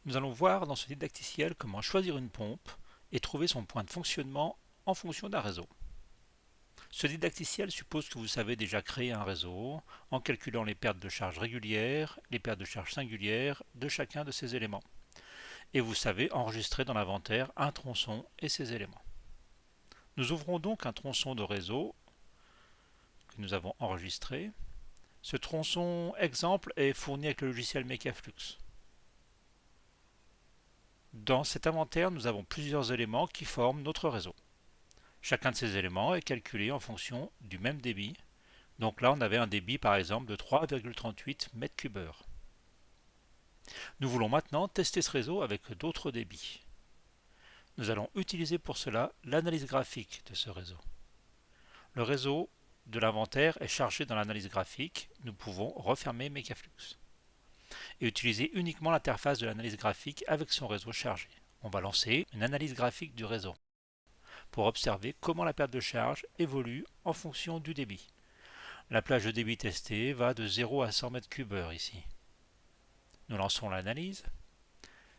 Nous allons voir dans ce didacticiel comment choisir une pompe et trouver son point de fonctionnement en fonction d'un réseau. Ce didacticiel suppose que vous savez déjà créer un réseau en calculant les pertes de charge régulières, les pertes de charge singulières de chacun de ces éléments. Et vous savez enregistrer dans l'inventaire un tronçon et ses éléments. Nous ouvrons donc un tronçon de réseau que nous avons enregistré. Ce tronçon exemple est fourni avec le logiciel Mekaflux. Dans cet inventaire, nous avons plusieurs éléments qui forment notre réseau. Chacun de ces éléments est calculé en fonction du même débit. Donc là, on avait un débit par exemple de 3,38 m3. Nous voulons maintenant tester ce réseau avec d'autres débits. Nous allons utiliser pour cela l'analyse graphique de ce réseau. Le réseau de l'inventaire est chargé dans l'analyse graphique. Nous pouvons refermer Mekaflux et utiliser uniquement l'interface de l'analyse graphique avec son réseau chargé. On va lancer une analyse graphique du réseau pour observer comment la perte de charge évolue en fonction du débit. La plage de débit testée va de 0 à 100 m3 ici. Nous lançons l'analyse.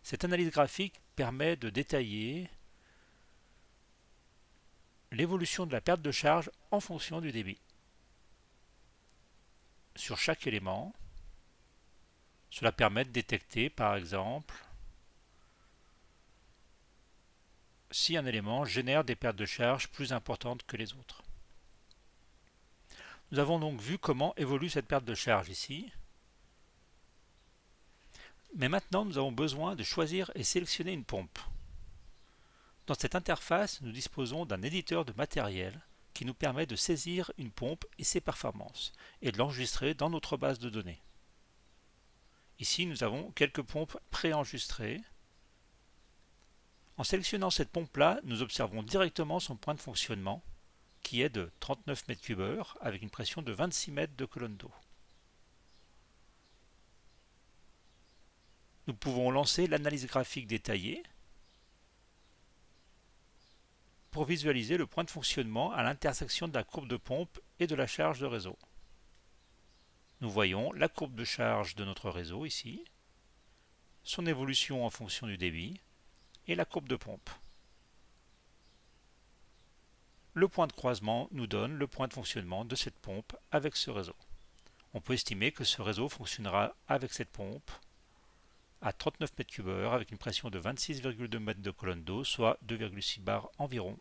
Cette analyse graphique permet de détailler l'évolution de la perte de charge en fonction du débit. Sur chaque élément, cela permet de détecter par exemple si un élément génère des pertes de charge plus importantes que les autres. Nous avons donc vu comment évolue cette perte de charge ici. Mais maintenant, nous avons besoin de choisir et sélectionner une pompe. Dans cette interface, nous disposons d'un éditeur de matériel qui nous permet de saisir une pompe et ses performances et de l'enregistrer dans notre base de données. Ici, nous avons quelques pompes préenregistrées. En sélectionnant cette pompe-là, nous observons directement son point de fonctionnement qui est de 39 m3 avec une pression de 26 mètres de colonne d'eau. Nous pouvons lancer l'analyse graphique détaillée pour visualiser le point de fonctionnement à l'intersection de la courbe de pompe et de la charge de réseau. Nous voyons la courbe de charge de notre réseau ici, son évolution en fonction du débit et la courbe de pompe. Le point de croisement nous donne le point de fonctionnement de cette pompe avec ce réseau. On peut estimer que ce réseau fonctionnera avec cette pompe à 39 m3 avec une pression de 26,2 mètres de colonne d'eau, soit 2,6 bars environ.